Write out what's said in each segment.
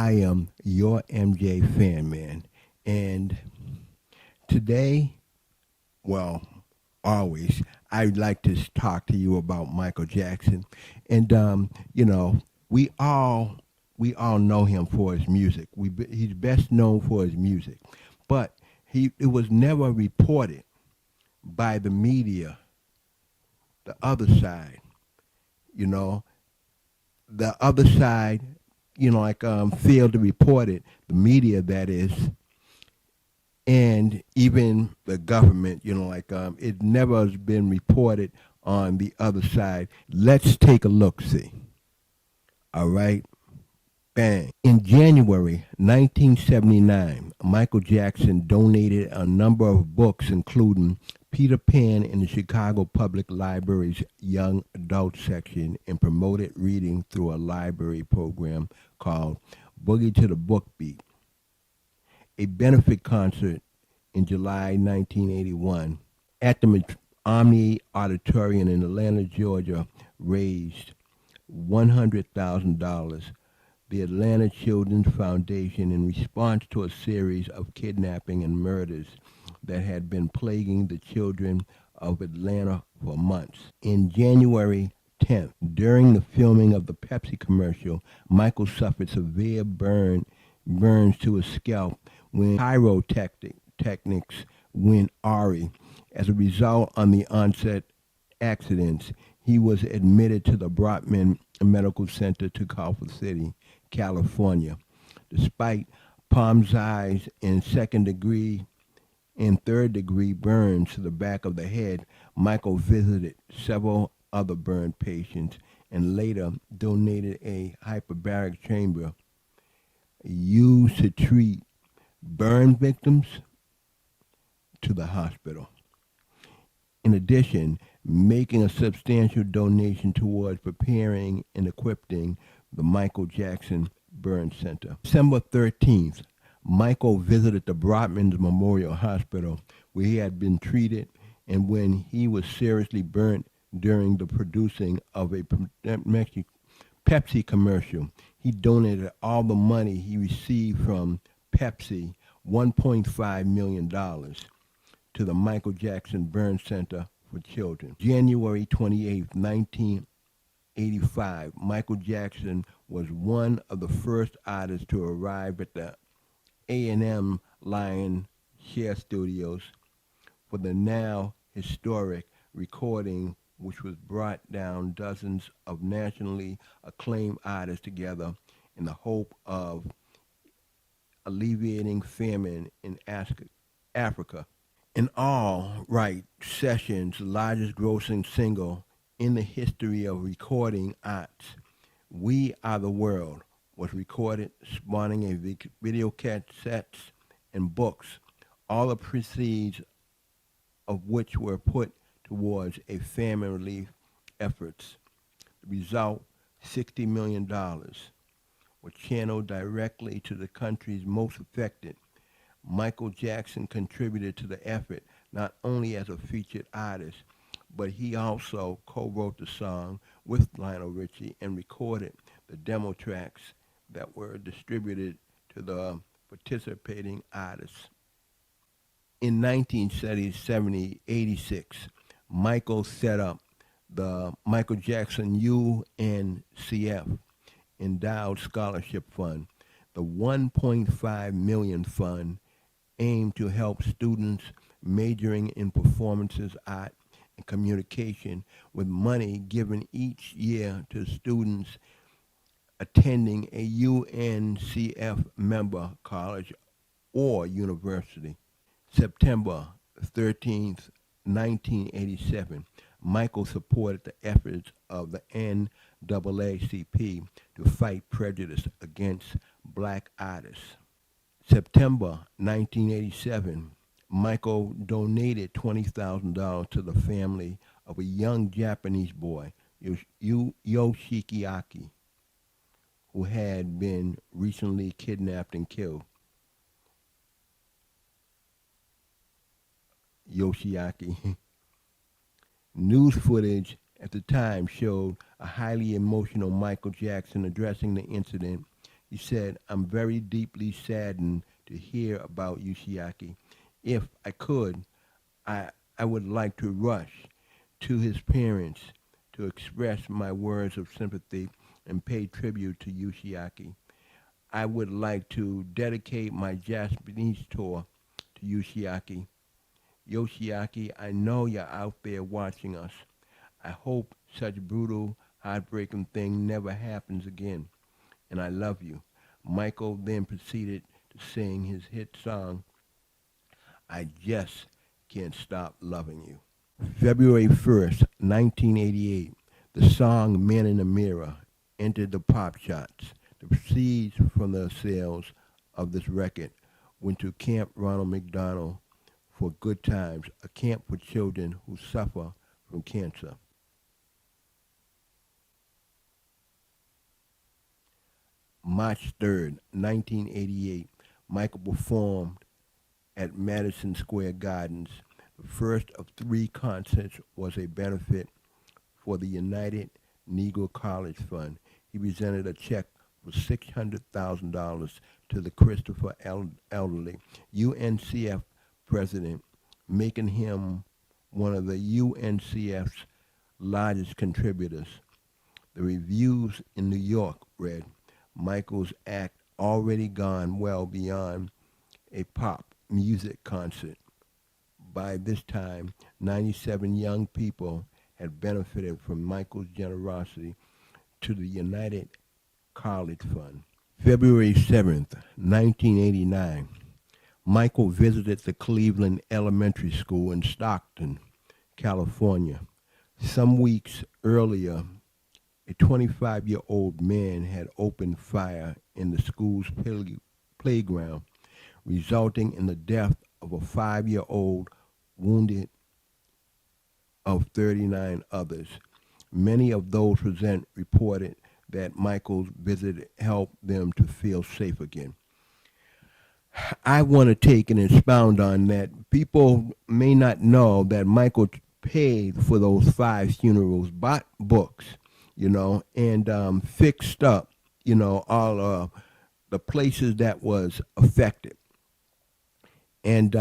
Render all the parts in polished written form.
I am your MJ fan, man. And today, well, always, I'd like to talk to you about Michael Jackson. And we all we all know him for his music. He's best known for his music, but it was never reported by the media. The other side, you know, the other side, failed to report it. The media, that is, and even the government, it never has been reported on the other side. Let's take a look, see. All right, bang. In January 1979, Michael Jackson donated a number of books, including Peter Pan in the Chicago Public Library's Young Adult section, and promoted reading through a library program called Boogie to the Book Beat. A benefit concert in July 1981 at the Omni Auditorium in Atlanta, Georgia, raised $100,000. The Atlanta Children's Foundation, in response to a series of kidnapping and murders that had been plaguing the children of Atlanta for months. In January 10th, during the filming of the Pepsi commercial, Michael suffered severe burns to his scalp when pyrotechnics went awry. As a result of the onset accidents, he was admitted to the Broadman Medical Center to Culver City, California. Despite palms, eyes, and second-degree and third-degree burns to the back of the head, Michael visited several other burn patients and later donated a hyperbaric chamber used to treat burn victims to the hospital. In addition, making a substantial donation towards preparing and equipping the Michael Jackson Burn Center. December 13th, Michael visited the Broadman's Memorial Hospital, where he had been treated, and when he was seriously burnt during the producing of a Pepsi commercial, he donated all the money he received from Pepsi, $1.5 million, to the Michael Jackson Burn Center for Children. January 28, 1985, Michael Jackson was one of the first artists to arrive at the A&M Lion Share Studios for the now historic recording, which was brought down dozens of nationally acclaimed artists together in the hope of alleviating famine in Africa. In all, right, Sessions' largest grossing single in the history of recording arts, We Are the World, was recorded, spawning a video cassettes and books, all the proceeds of which were put towards a famine relief efforts. The result, $60 million, were channeled directly to the countries most affected. Michael Jackson contributed to the effort not only as a featured artist, but he also co-wrote the song with Lionel Richie and recorded the demo tracks that were distributed to the participating artists. In 1986, Michael set up the Michael Jackson UNCF Endowed Scholarship Fund. The $1.5 million fund aimed to help students majoring in performances, art, and communication, with money given each year to students attending a UNCF member college or university. September 13th, 1987, Michael supported the efforts of the NAACP to fight prejudice against black artists. September 1987, Michael donated $20,000 to the family of a young Japanese boy, Yoshiaki, who had been recently kidnapped and killed. Yoshiaki. News footage at the time showed a highly emotional Michael Jackson addressing the incident, He said, I'm very deeply saddened to hear about Yoshiaki. If I could, I, I would like to rush to his parents to express my words of sympathy and pay tribute to Yoshiaki. I would like to dedicate my Japanese tour to Yoshiaki. Yoshiaki, I know you're out there watching us. I hope such brutal, heartbreaking thing never happens again. And I love you. Michael then proceeded to sing his hit song, I Just Can't Stop Loving You. February 1st, 1988, the song Man in the Mirror entered the pop charts. The proceeds from the sales of this record went to Camp Ronald McDonald for Good Times, a camp for children who suffer from cancer. March 3rd, 1988, Michael performed at Madison Square Gardens. The first of three concerts was a benefit for the United Negro College Fund. He presented a check for $600,000 to the Christopher Elderly, UNCF president, making him one of the UNCF's largest contributors. The reviews in New York read, Michael's act already gone well beyond a pop music concert. By this time, 97 young people had benefited from Michael's generosity to the United College Fund. February 7th, 1989, Michael visited the Cleveland Elementary School in Stockton, California. Some weeks earlier, a 25-year-old man had opened fire in the school's playground, resulting in the death of a 5-year-old, wounded of 39 others. Many of those present reported that Michael's visit helped them to feel safe again. I want to take and expound on that. People may not know that Michael paid for those 5 funerals, bought books, and fixed up, all the places that was affected. And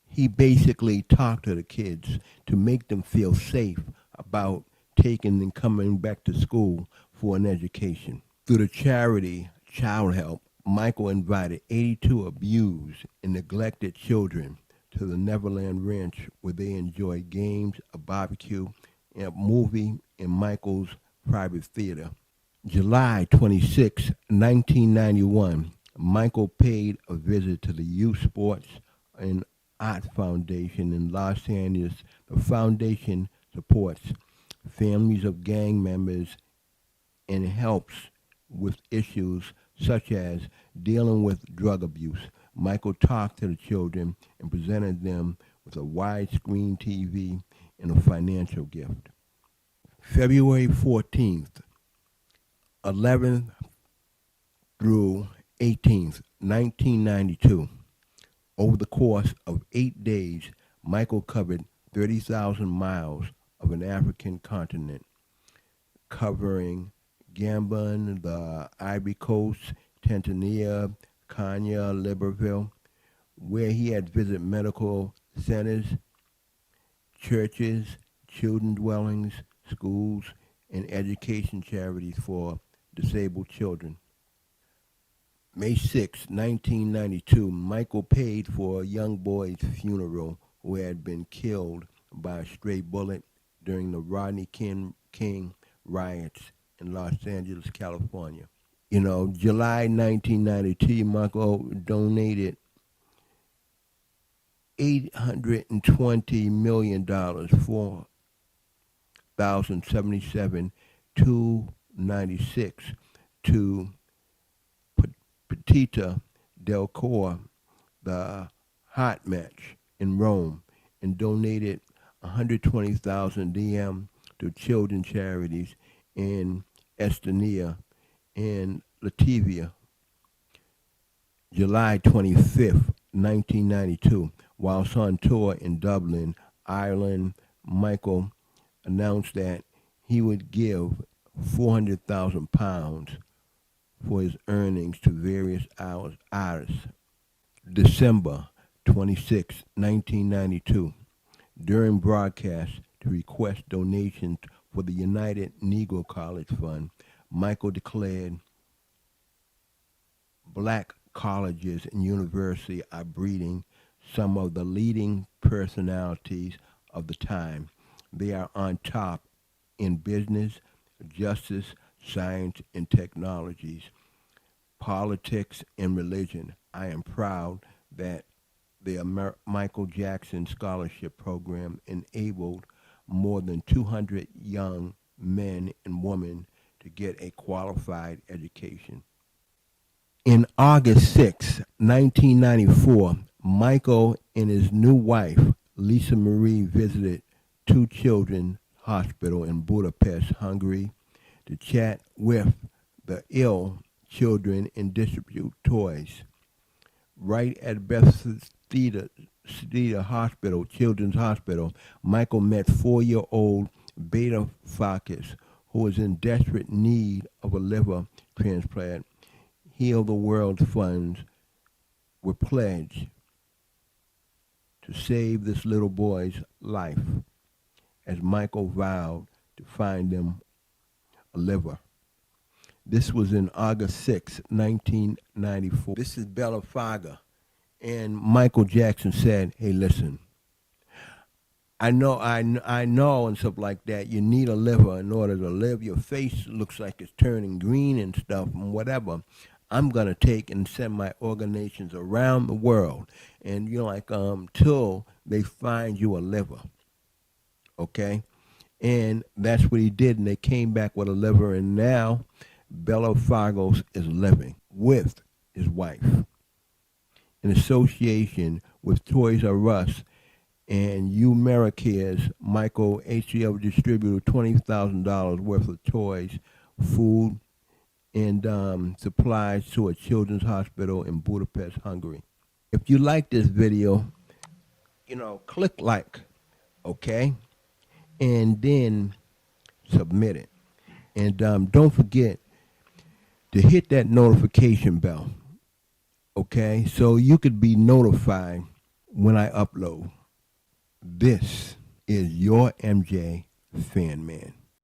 he basically talked to the kids to make them feel safe about taking and coming back to school for an education. Through the charity Child Help, Michael invited 82 abused and neglected children to the Neverland Ranch, where they enjoyed games, a barbecue, and a movie in Michael's private theater. July 26, 1991, Michael paid a visit to the Youth Sports and Art Foundation in Los Angeles. The foundation supports families of gang members and helps with issues such as dealing with drug abuse. Michael talked to the children and presented them with a widescreen TV and a financial gift. February 14th, 11th through 18th, 1992. Over the course of 8 days, Michael covered 30,000 miles of an African continent, covering Gabon, the Ivory Coast, Tanzania, Kenya, Libreville, where he had visited medical centers, churches, children's dwellings, schools, and education charities for disabled children. May 6, 1992, Michael paid for a young boy's funeral who had been killed by a stray bullet during the Rodney King riots in Los Angeles, California. July 1992, Michael donated $820 million, 4,077 296 to Petita del Cor, the Hot Match in Rome, and donated 120,000 DM to children's charities in Estonia and Latvia. July 25th, 1992, whilst on tour in Dublin, Ireland, Michael announced that he would give £400,000 for his earnings to various artists. December 26, 1992, during broadcast to request donations for the United Negro College Fund, Michael declared black colleges and universities are breeding some of the leading personalities of the time. They are on top in business, justice, science, and technologies, politics, and religion. I am proud that the Michael Jackson Scholarship Program enabled more than 200 young men and women to get a qualified education. In August 6, 1994, Michael and his new wife, Lisa Marie, visited two children's hospital in Budapest, Hungary, to chat with the ill children and distribute toys. Right at Bethesda Hospital, Children's Hospital, Michael met 4-year-old Beta Farkas, who was in desperate need of a liver transplant. Heal the World funds were pledged to save this little boy's life, as Michael vowed to find them a liver. This was in August 6, 1994. This is Bella Farga. And Michael Jackson said, hey, listen, I know and stuff like that, you need a liver in order to live. Your face looks like it's turning green and stuff and whatever. I'm going to take and send my organizations around the world and, till they find you a liver. Okay? And that's what he did, and they came back with a liver, and now Bella Fargos is living with his wife in association with Toys R Us and UMericare's Michael HCL distributed $20,000 worth of toys, food, and supplies to a children's hospital in Budapest, Hungary. If you like this video, click like, okay? And then submit it. And don't forget to hit that notification bell, okay? So you could be notified when I upload. This is your MJ Fan Man.